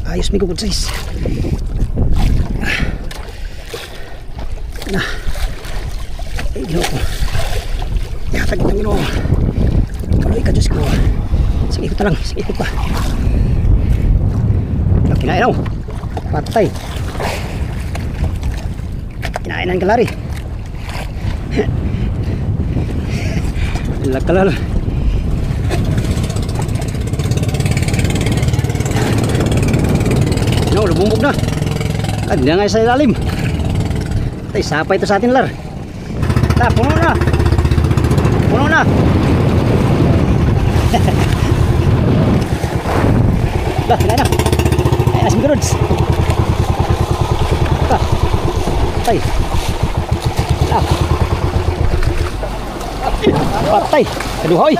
Ayos may good size. Na. Ay, Ginoo ko. Yatag ng Ginoo. Kaloy ka, Diyos ko. Sige ko lang, sige ko pa. Kinain ako. Patay. Kinainan ka lari. Lakalala. No, lumumbog na. Hindi na nga sa ilalim. Tay, sapay ito sa atin, lar. Ta, puno na. Puno na. Lah, kinain na. Ay, asim ka, Rods. Ta. Tay. Ah. Patay. Aduh, hoy.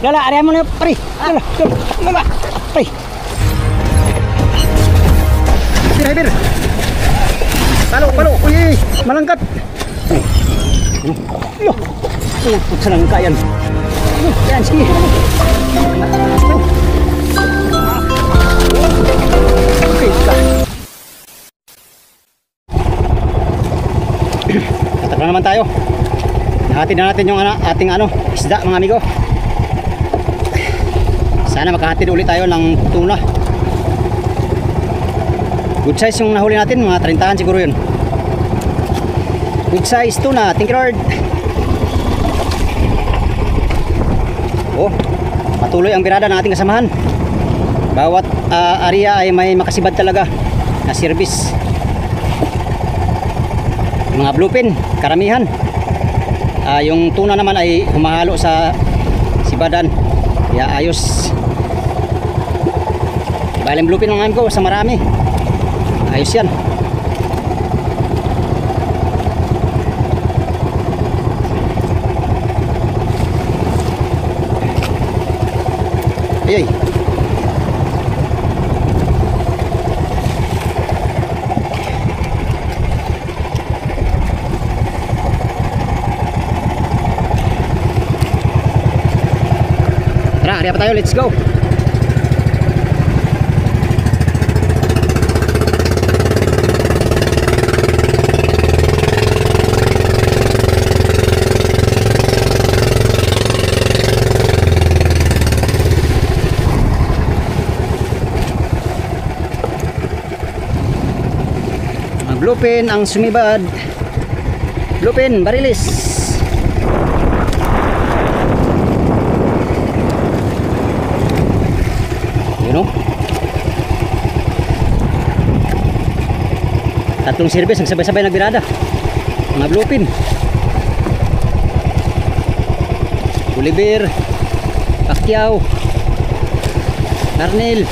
Lala, area mo na, pari. Lala, lala. Pari. Bir. Palo. Uy, malangkat. Yo. Senang kayan. Yan, sige. Oke, Tatak na naman tayo. Nahati na natin yung ating isda, mga amigo. Sana makahatid ulit tayo ng tuna. Good size yung nahuli natin, mga 30-an siguro yun. Good size tuna, thank you Lord. Oh, patuloy ang birada ng ating kasamahan. Bawat area ay may makasibad talaga na service. Mga bluefin, karamihan. Yung tuna naman ay humahalo sa sibadan. Kaya ayos. Baling bluefin naman ko sa marami. Ayos yan. Ay. Tara, hari apa tayo? Let's go. Bluefin ang sumibad. Bluefin, barilis. You know? Tatlong service ang sabay-sabay nagbirada. Mga bluefin. Gulibir, Pacquiao, Arnel.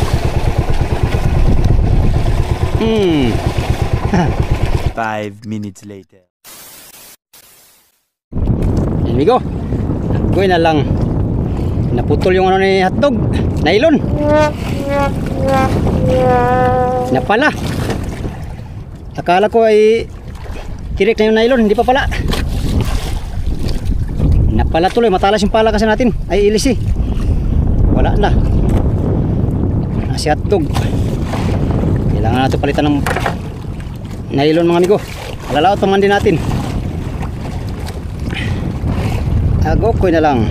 5 minutes later. Amigo, gawin na lang. Naputol yung ni hotdog, nylon. Napala. Akala ko ay tirik na yung nylon, hindi pa pala. Napala tuloy, matalas yung pala kasi natin. Ay ilis wala na. Si hotdog. Kailangan natin palitan ng nylon, mga amigo. Malalaot pa man din natin. Agokoy na lang.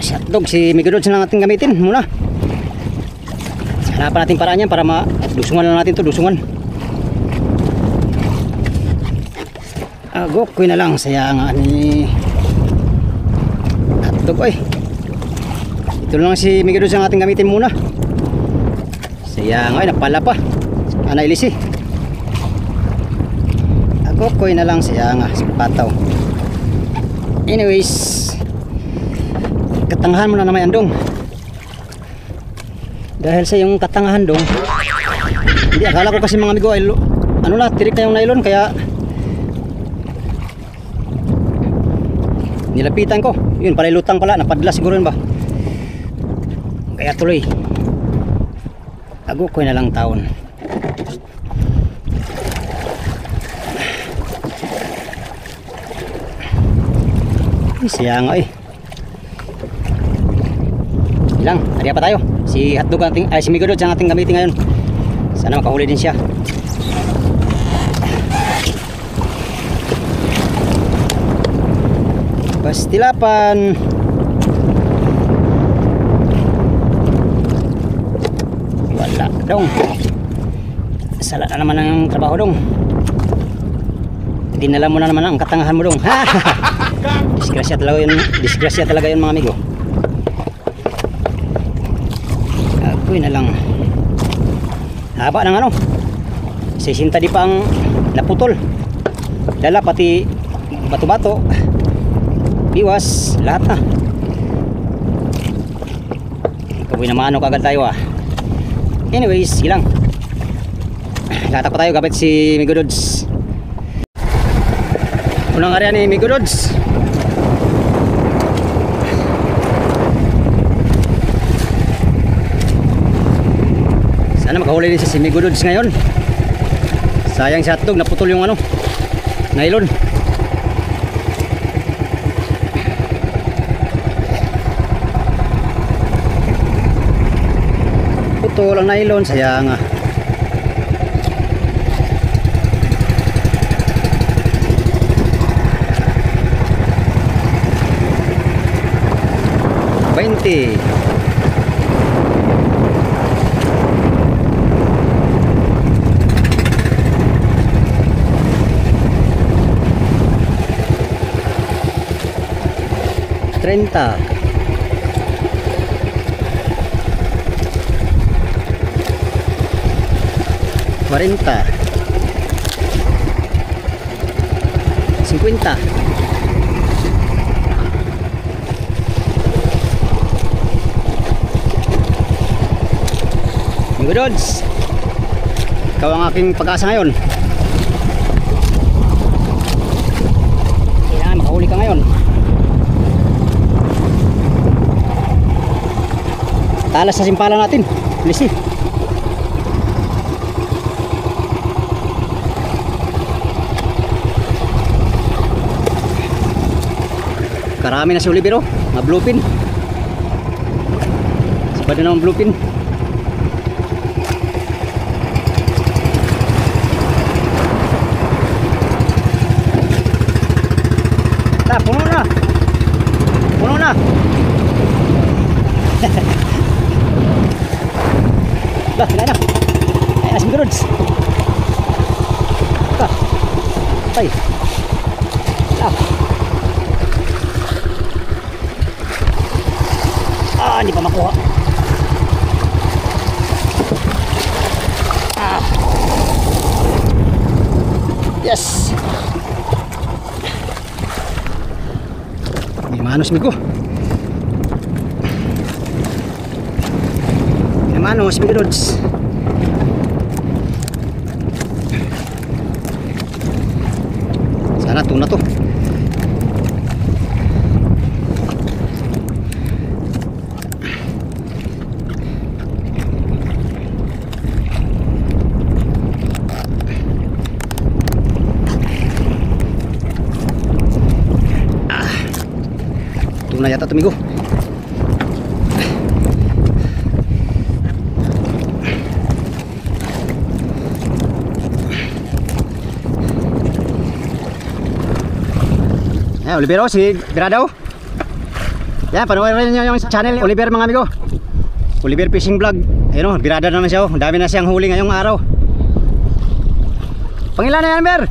Si hotdog, si Migrod's na natin gamitin muna. Hanapan natin paraan yan para madusungan lang natin to, dusungan. Agokoy na lang. Sayang ni hotdog. Oy, ito lang si Migrod's ang ating gamitin muna. Sayang, ay napala pa. Ilis Agokoy na lang, sayang sa pataw. Anyways, katangahan mo na naman andong. Dahil sa yung katangahan dong, hindi, akala ko kasi mga amigo ay tirik na yung nylon, kaya nilapitan ko. Yun, palilutang pala, napadla siguro yun ba. Kaya tuloy agokoy na lang taon. Siya nga eh. Ilang, ariya pa tayo. Si Hotdog ating, ay si Migodod ang ating gamitin ngayon. Sana makahuli din siya. Pastilapan. Wala dong. Sala na naman ang trabaho dong. Dinala mo na naman ang katangahan mo dong. Disgrasya talaga yun. Disgrasya talaga yun mga amigo. Ako'y na lang. Haba ng ano. 60 di pa ang naputol. Dala pati bato-bato. Biwas. Lahat na. Ikaw na maano kagad tayo ah. Anyways, ilang. Latak pa tayo kapit si Migodods. Unang area ni Migodods. Sana makahuli din si Migodods ngayon. Sayang si Hotdog, naputol yung ano, nylon. Putol ang nylon, sayang ah. $20. $30. $40. $50. Migodods, ikaw ang aking pag-asa ngayon. Kailangan makahuli ka ngayon. Talas sa simpala natin. Please. Karami na si Olivero, mga bluefin. Sabad na naman bluefin. Puno na. Puno na. Lah, wala na. Ay, asim Migodods. Ika. Tay. Ah. Ah, hindi pa makuha. Ah. Yes. Manos migo. Manos Migodods. Sana tuna to. Tuna yata tumigo. Olivero, si Biradaw. Yan, panoorin nyo yung channel ni Oliver mga amigo. Oliver Fishing Vlog. Ayun o, birada naman siya o. Dami na siyang huli ngayong araw. Pangilan na yan, Ber?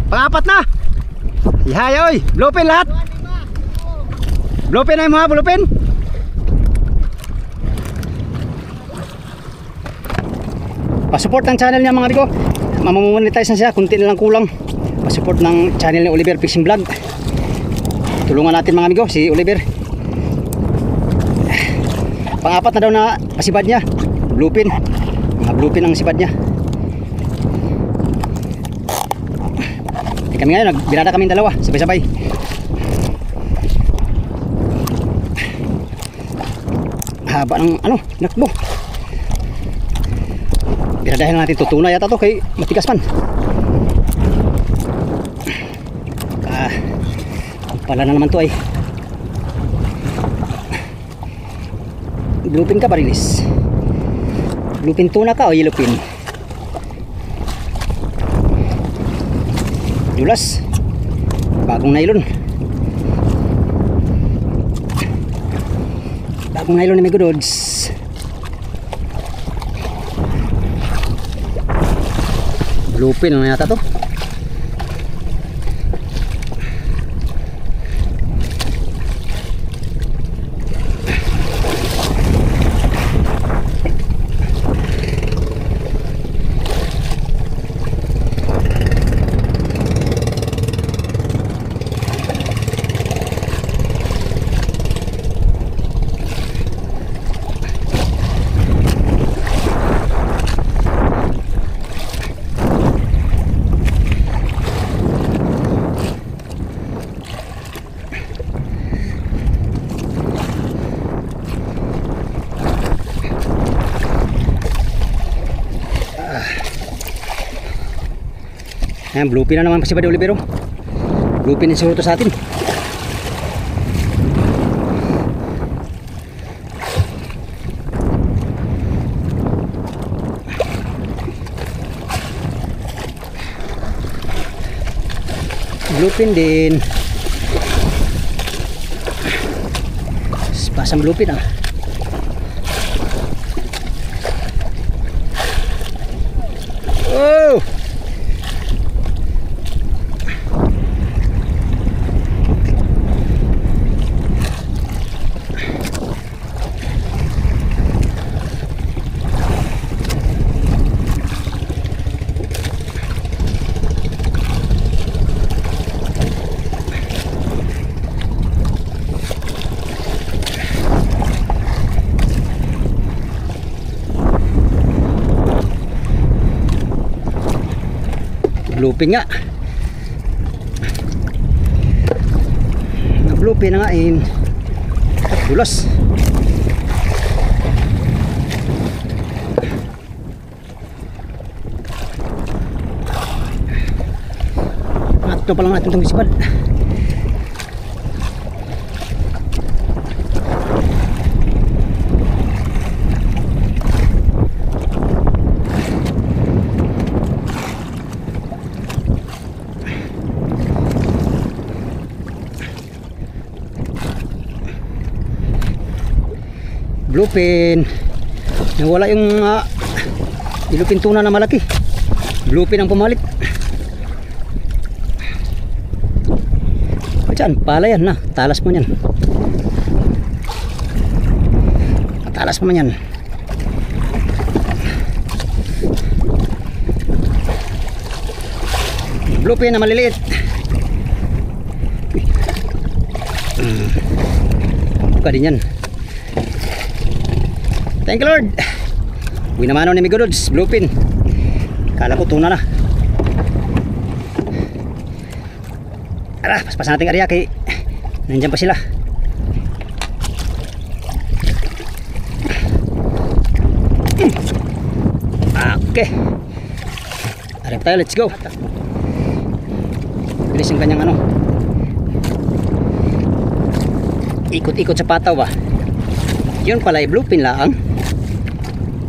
Pangapat na. Ihay oy, bluefin lahat. Bluefin na yung mga bluefin. Pasupport ang channel niya mga amigo. Mamamonetize na siya, kunti na lang kulang. Pasupport ng channel ni Oliver Fishing Vlog. Tulungan natin mga amigo si Oliver. Pangapat na daw na pasibad niya. Bluefin. Mga bluefin ang sibad niya. Kami ngayon, nagbirada kami dalawa, sabay-sabay. Haba ng ano, nakbo. Biradahin natin ito. Tuna yata to kay matigas man. Pala na naman to ay. Bluefin ka Marilis? Bluefin tuna ka o yellowfin? Dulas. Bagong nylon. Bagong nylon ni Megodods. Bluefin ano yata to? Ayan, bluefin na naman si Buddy Olivero. Bluefin din siguro to sa atin. Bluefin din. Pasang bluefin ah. Oh! Bluefin nga. Bluefin na nga in. Dulas. Ito pa lang natin itong isipad. Bluefin. Nawala yung yellowfin tuna na malaki. Bluefin ang pumalit. Diyan, pala yan na. Talas mo yan. Talas mo yan. Bluefin na maliliit. Buka din yan. Thank you Lord. Uwi naman ako ni Megodods. Bluefin. Kala ko tuna na. Ara, paspasan natin area kay nandyan pa sila. Okay. Arap tayo, let's go. Bilis yung kanyang ano. Ikot-ikot sa pataw ba. Yun pala ay bluefin lang.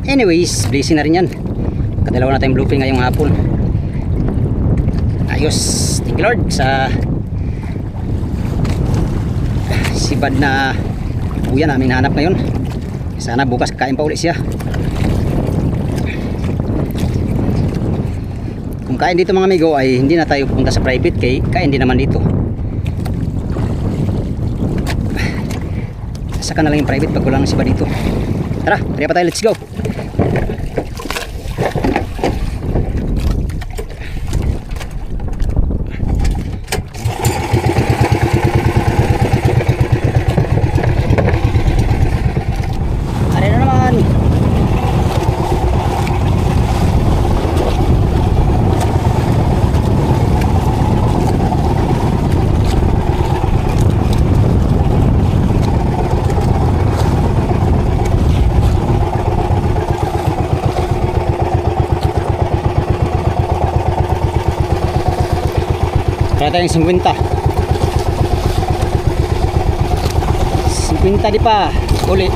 Anyways, blessing na rin yan. Kadalawa na tayong bluefin ngayong hapon. Ayos. Thank you Lord sa sibad na kuya namin hanap ngayon. Sana bukas kakain pa ulit siya. Kung kain dito mga amigo ay hindi na tayo pupunta sa private kay kain din naman dito. Saka na lang yung private pag kulang ng sibad dito. Tara, tara pa tayo, let's go. Kaya tayong 50. 50 di pa. Uli.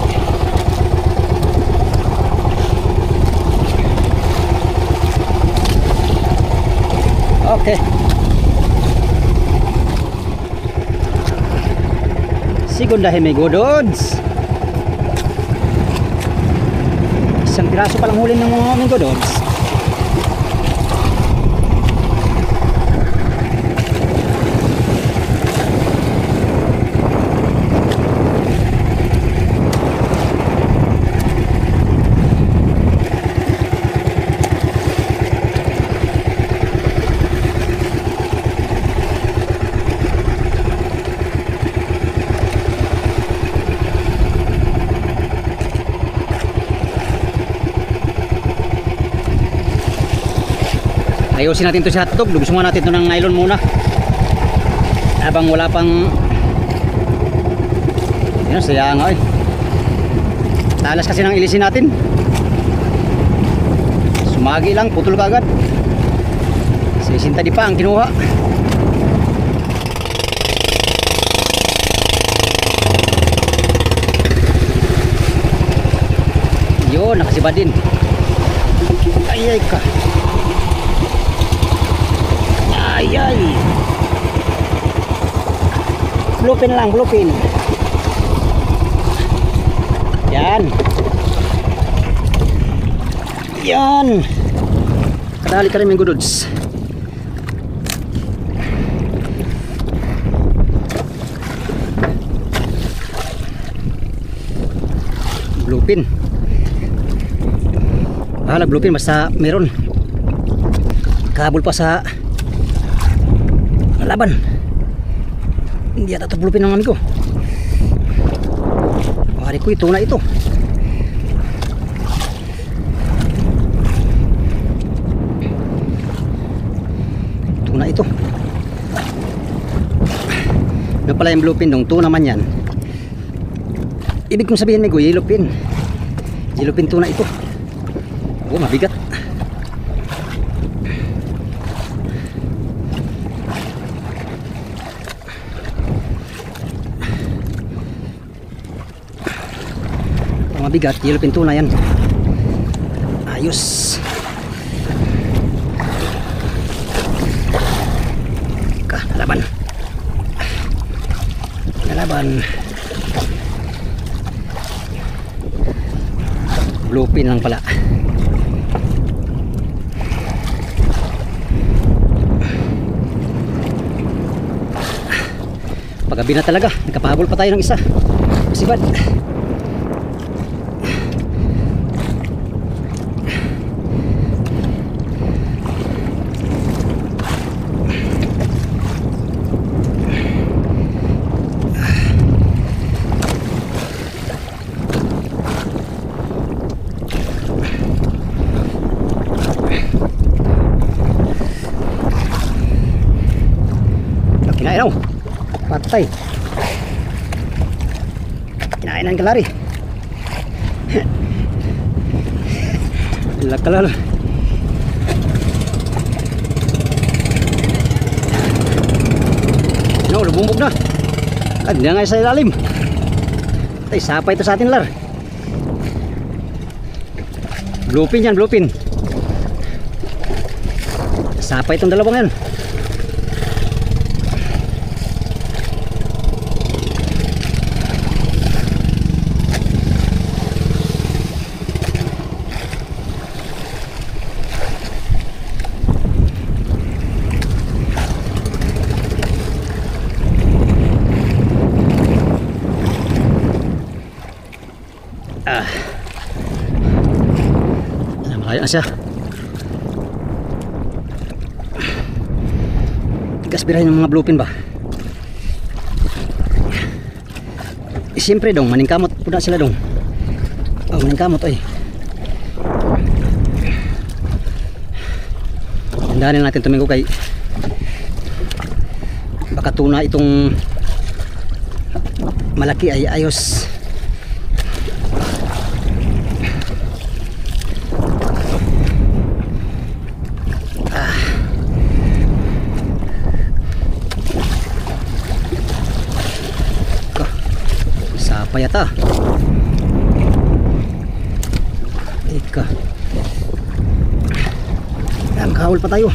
Okay. Segundahin may godods. Isang piraso palang huli ng mga aming godods. Ayusin natin to sa hotdog. Lubos muna natin to ng nylon muna. Habang wala pang yun, sayang nga eh. Talas kasi ng ilisin natin. Sumagi lang, putol ka agad. 60 di pa ang kinuha. Yun, nakasiba din. Ayay ka. Ayay. Bluepin lang, bluepin. Yan. Yan. Kadali ka rin mga godods. Bluepin. Bahala bluepin basta meron. Kabul pa sa laban. Hindi yata ito bluepin ng amigo. Pari ko ito na ito. Ito na ito. Ano pala yung bluepin dong? Ito naman yan. Ibig kong sabihin amigo, yellow pin. Yellow pin ito na ito. Oh, mabigat. Mabigat, yellow pinto na yan. Ayos. Nalaban. Nalaban. Bluepin lang pala. Paggabi na talaga, nagkapahabol pa tayo ng isa. Masibad. Kinain ako. Patay. Kinain ang kalari. Lakalala. No, lubumog na. At hindi nga sa ilalim. Ay, sapa ito sa atin, lar. Bluepin yan, bluepin. Sapa itong dalawang yan. Malayo na siya. Tigas birahin ng mga bluepin ba? Siyempre dong, maningkamot po na sila dong. Oh, maningkamot ay. Tandaanin natin tumingo kay baka tuna itong malaki ay ayos. Payata. Ika. Ayan, makahawal pa tayo.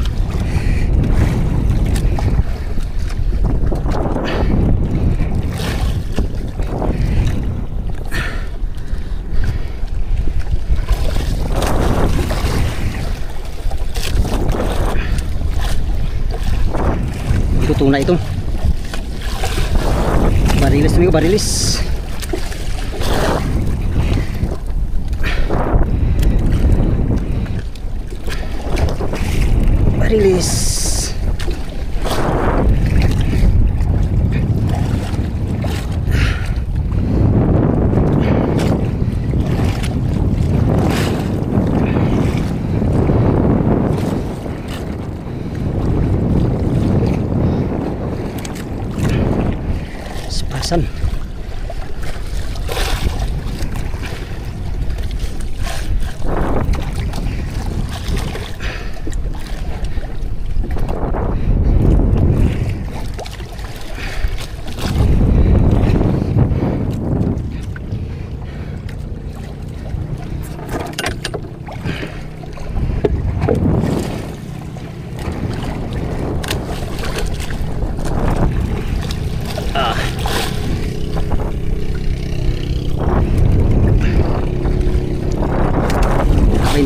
Ito tuna ito. Barilis amigo, barilis. Barilis. Sepasan. Ah.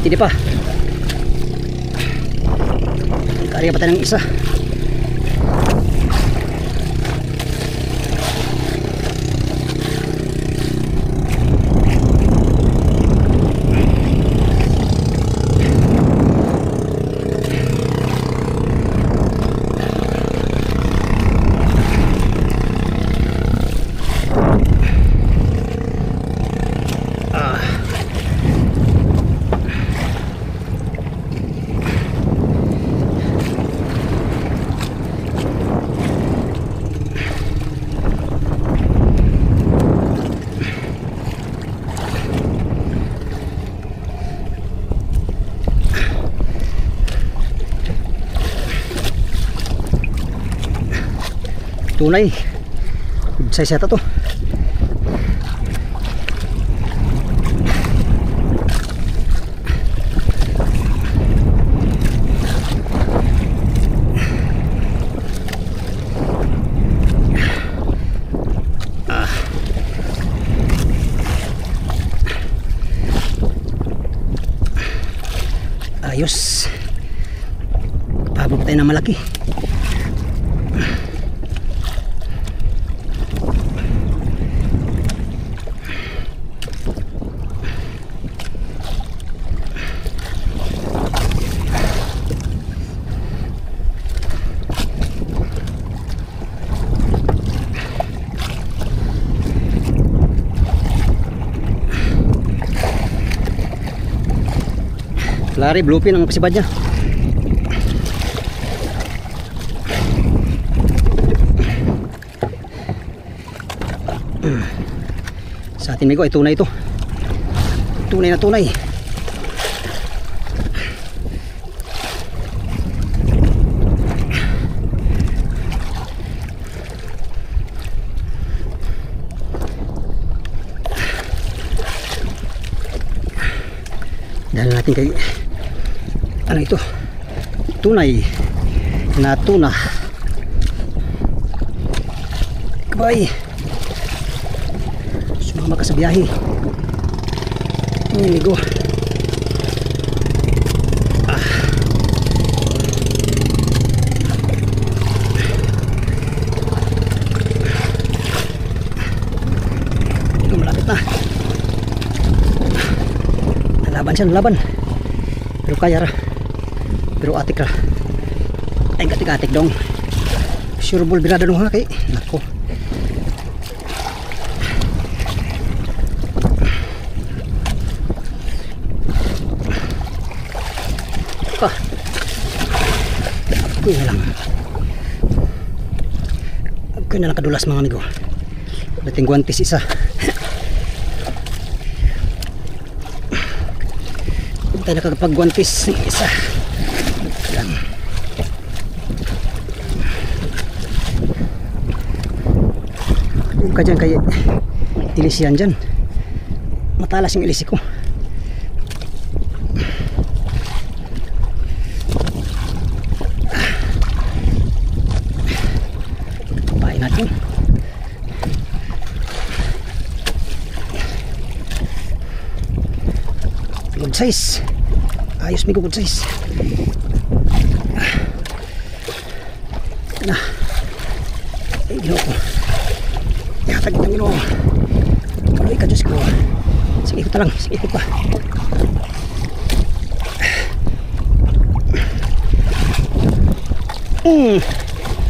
Hindi pa. Kaya pa tayo ng isa. Tunay. Good size yata to. Ayos. Pababa tayo na malaki. Lari, bluefin ang kasibad niya. Sa atin migo ay tunay ito. Tunay na tunay. Dahil natin kay ano ito, tunay na tuna. Kabay, sumama ka sa biyahe. Amigo. Ito malapit na. Nalaban siya, nalaban. Pero kaya ra. Pero atik ra. Ay gatik-atik dong. Sure ball birada dong ha kay. Nako. Ako na lang. Ako na lang kadulas mga amigo. Dating guantes isa. Tayo nakakapag-guantes ng isa. Yan. Huwag ka dyan kay ilis yan dyan. Matalas yung ilis ko. Papain natin. Good size. Ayos may good size. Na. Ay, ginawa ko. Ihatag ng ginawa ko. Kaloy ka, Diyos ko. Sige, ikot na lang. Sige, ikot pa.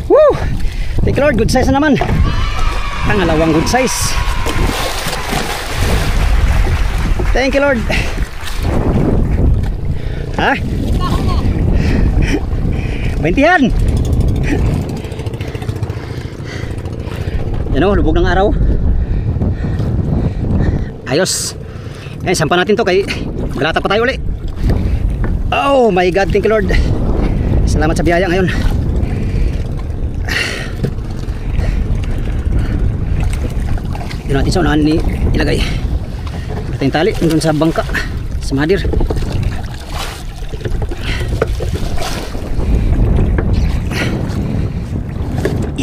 Woo! Thank you, Lord. Good size na naman. Pangalawang good size. Thank you, Lord. Ha? 20-han. Yan o, lubog ng araw. Ayos. Ayan, sampa natin to kay galata pa tayo ulit. Oh my God, thank you, Lord. Salamat sa biyaya ngayon. Dito natin sa unahan ni ilagay. Ito yung tali doon sa bangka, sa madir.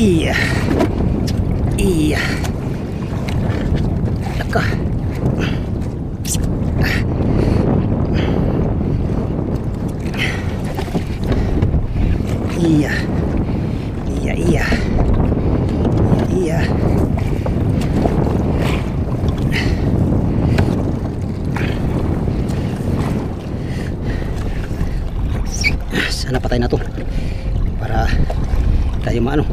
Iya. Iya. Laka. Iya. Iya, iya. Iya. Sana patay na to para tayo maano.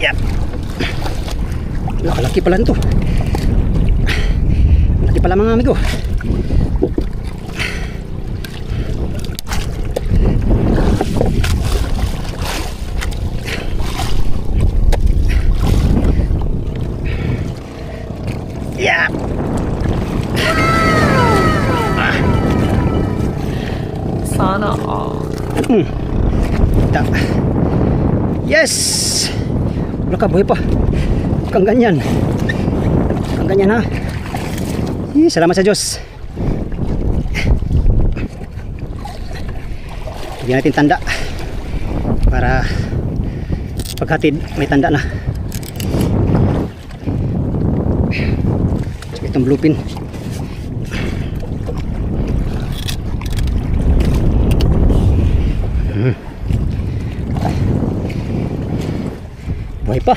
Yep. Laki pala nito. Laki pala mga amigo. Yeah. Sana all. Yes. Wala ka, buhay pa. Kang ganyan. Kang ganyan, ha. Salamat sa Diyos. Bigyan natin tanda para paghatid may tanda na. Itong bluepin. Buhay pa.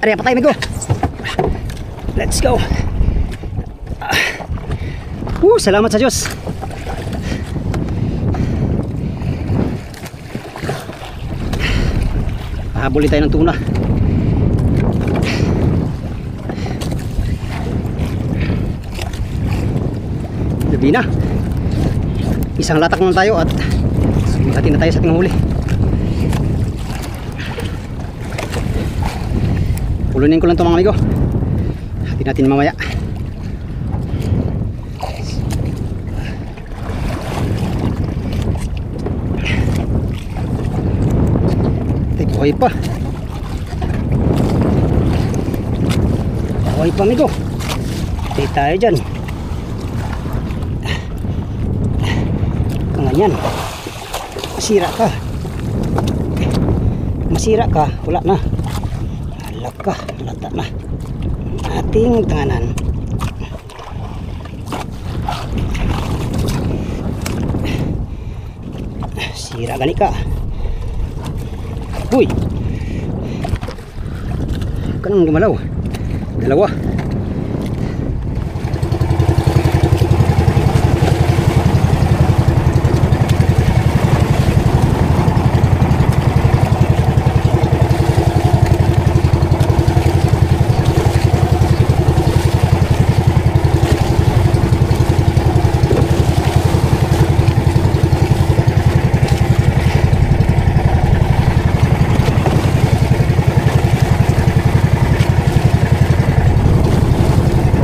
Ari, patay amigo. Let's go. Salamat sa Diyos. Pahabulin tayo ng tuna. Gabi na. Isang latak naman tayo at hati na tayo sa ating huli. Pulunin ko lang ito mga amigo. Hati natin mamaya. Buhay pa. Buhay pa amigo. Hati tayo dyan. Ganyan. Masira ka. Masira ka. Wala na. Halak ka. Lata na. Ating tanganan. Sira gani ka. Uy. Kanang gumalaw. Dalawa.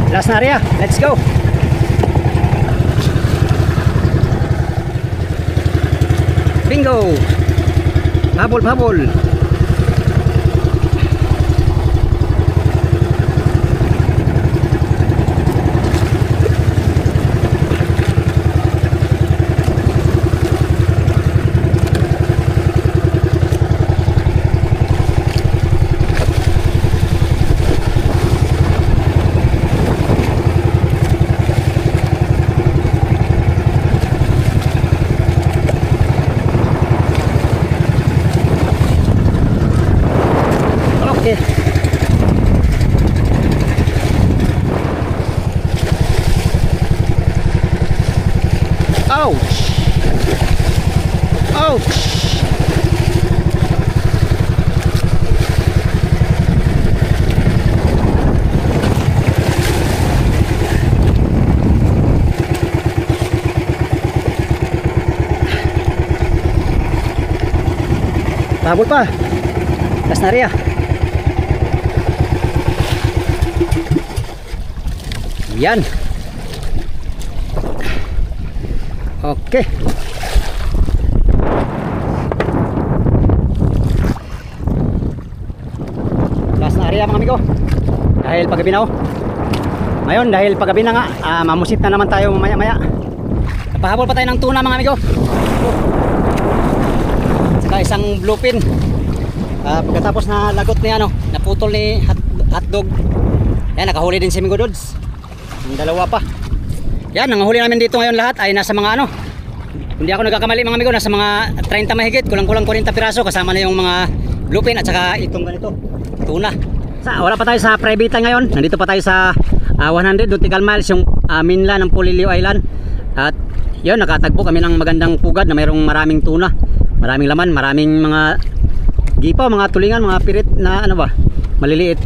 Last na area, let's go. Bingo. Habol, habol. Okay. Ouch. Ouch. Tabol pa. Las na rin. Yan. Okay. Last na area mga amigo. Dahil paggabi na oh. Ngayon dahil paggabi na nga, mamusit na naman tayo mamaya-maya. Napahabol pa tayo ng tuna mga amigo. Saka isang bluefin. Pagkatapos na lagot ni ano, naputol ni hotdog. Yan, nakahuli din si Amigo Dudes. Ang dalawa pa. Yan, ang huli namin dito ngayon lahat ay nasa mga ano. Hindi ako nagkakamali mga amigo, nasa mga 30 mahigit, kulang-kulang 40 piraso kasama na yung mga bluefin at saka itong ganito, tuna. Wala pa tayo sa private ngayon. Nandito pa tayo sa 100 nautical miles yung mainland ng Polillo Island. At yun, nakatagpo kami ng magandang pugad na mayroong maraming tuna, maraming laman, maraming mga gipa, mga tulingan, mga pirit na ano ba, maliliit.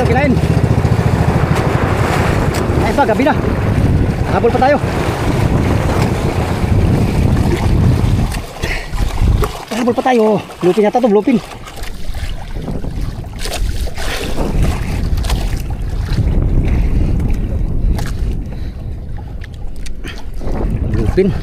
Kirain. Ay pa, gabi na. Habol pa tayo. Habol pa tayo. Bluefin yata to, bluefin. Bluefin.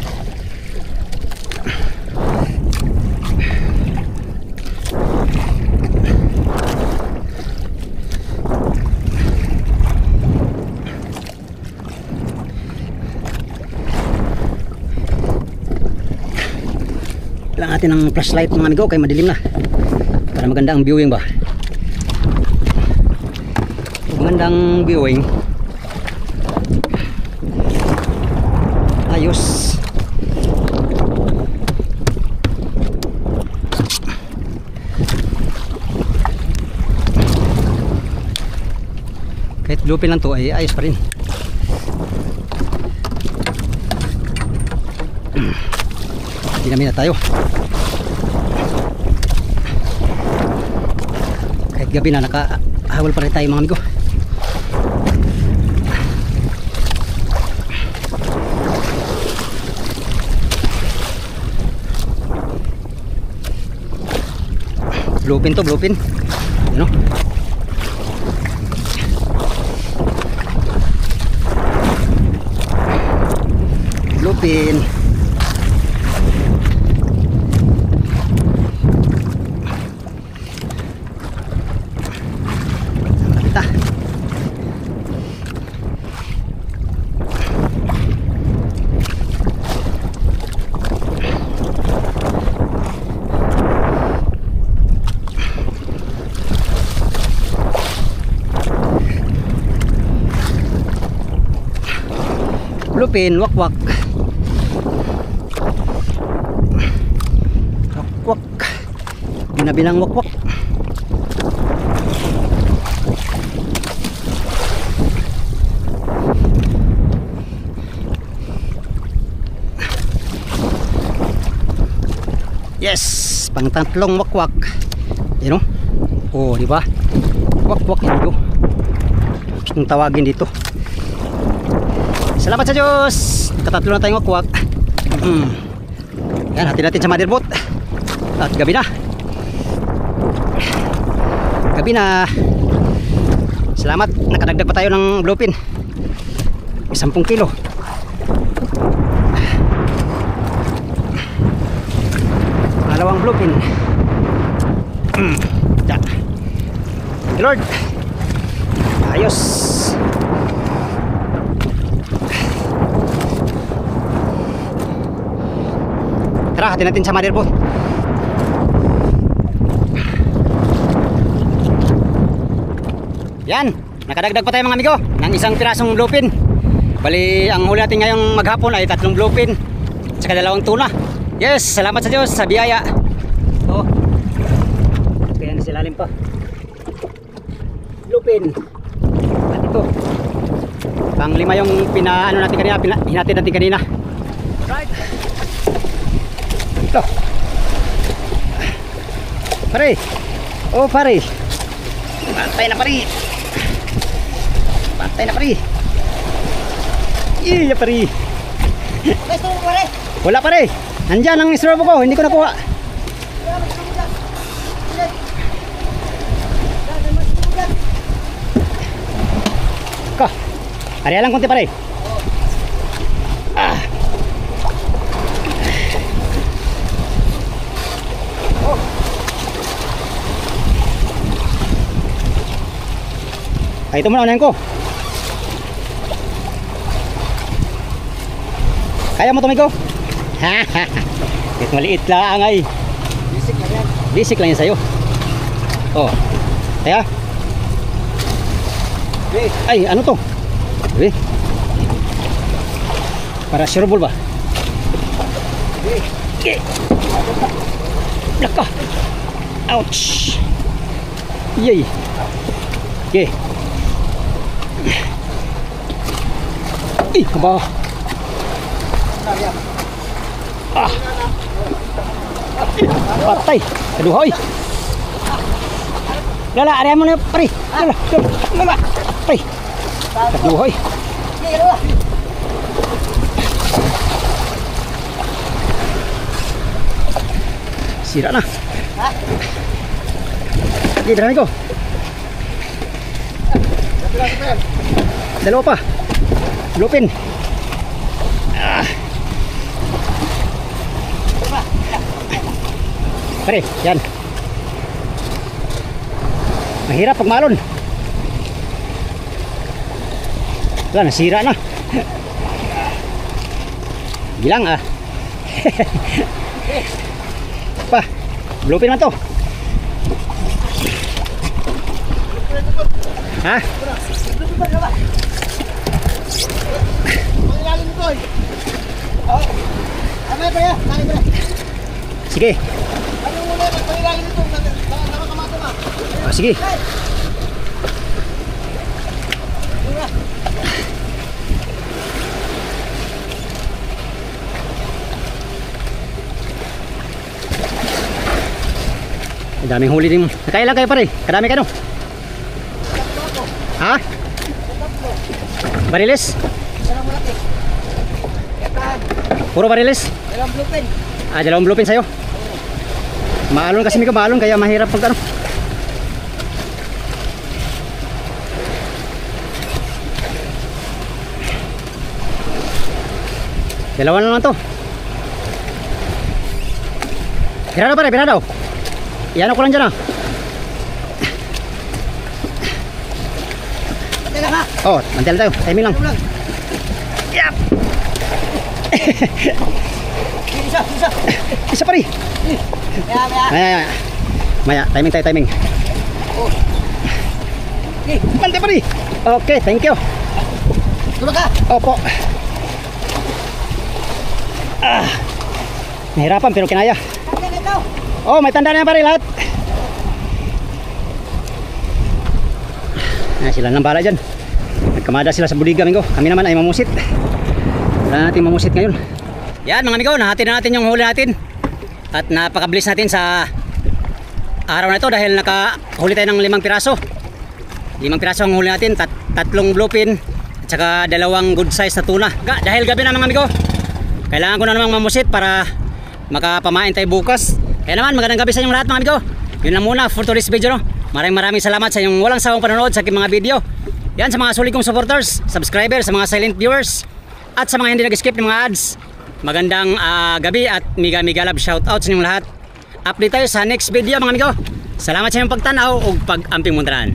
Kailangan natin ng flashlight mga amigo kaya madilim na para maganda ang viewing ba. Magandang viewing. Ayos. Kahit bluefin lang to ay ayos pa rin. Dinamin na tayo. Kahit gabi na nakahawal pa rin tayo mga amigo. Bluefin to, bluefin. Ano? Bluefin. Bluefin, wakwak. Wakwak. Binabilang wakwak. Yes, pang tatlong wakwak. You know? Oh, di ba? Wakwak ito. Ang tawagin dito. Salamat sa Diyos. Katatlo na tayong wakwak. Yan, hati natin sa motherboard. At gabi na. Gabi na. Salamat, nakadagdag pa tayo ng bluefin. 10 kilo. Dalawang bluefin. Yan. Thank you, Lord. Ayos. Tara, hatin natin sa mother boat. Yan, nakadagdag pa tayo mga amigo ng 1 pirasong bluefin. Bali, ang huli natin ngayong maghapon ay 3 bluefin at saka 2 tuna. Yes, salamat sa Diyos sa biyaya. Oh, kaya na silalim pa. Bluefin. At ito, pang 5 yung pinaano natin kanina, hinatid natin kanina. Right. Ito. Pare. Oh, pare. Pantay na pare. Pantay na pare. Iya pare. Wala pare. Nandyan ang isrobo ko, hindi ko nakuha. Ka. Ariya lang konti pare. Ah. Ay, ito muna unahin ko. Kaya mo tumigo? Kahit maliit lang ay. Basic lang yan. Basic lang yan sa'yo. Oh. Kaya? Ay, ano to? Para sureball ba? Laka. Ouch. Yay. Okay. Ih, kaba. Ah. Patay. Aduh, hoy. Lala, area mo na, pare. Lala. Pare. Aduh, hoy. Sira na. Sige, darami ko. Dalawa pa. Bluefin. Ah. Pare, yan. Mahirap pag malon. Wala, nasira na. Bilang ah. Pa, bluefin na to. Ha? Sige. Ah, sige. Ang daming huli din. Nakailan kayo pare? Kadami ka no? Ha? Bariles? Puro bariles? Dalawang bluefin. Ah, 2 bluefin sa'yo. Maalon kasi Miko, maalon kaya mahirap pag ano. Dalawa na lang to. Birado pare, birado. Iyan ko lang dyan ah. Pati lang ha. Oh, mantel tayo, timing lang. Yap. Isa. Isa pare. Maya. Maya, timing tayo, timing. Okay. Mante pare. Okay, thank you. Tula ka. Opo. Ah. Nahirapan pero kinaya. Tanda nito. Oh, may tanda na pare lahat. Ah, sila nang bala dyan. Nagkamada sila sa budiga, amigo. Kami naman ay mamusit. Wala natin mamusit ngayon. Yan mga amigo, nahati na natin yung huli natin. At napakabilis natin sa araw na ito dahil nakahuli tayo ng 5 piraso. 5 piraso ang huli natin, 3 bluefin at saka 2 good size na tuna. Dahil gabi na mga amigo, kailangan ko na namang mamusit para makapamain tayo bukas. Kaya naman magandang gabi sa inyong lahat mga amigo. Yun lang muna for today's video no. Maraming salamat sa inyong walang sawang panonood sa aking mga video. Yan sa mga sulit kong supporters, subscribers, sa mga silent viewers, at sa mga hindi nag-skip ng mga ads. Magandang gabi at mega love shoutout sa inyong lahat. Update tayo sa next video mga amigo. Salamat sa inyong pagtanaw o pag-amping muntaran.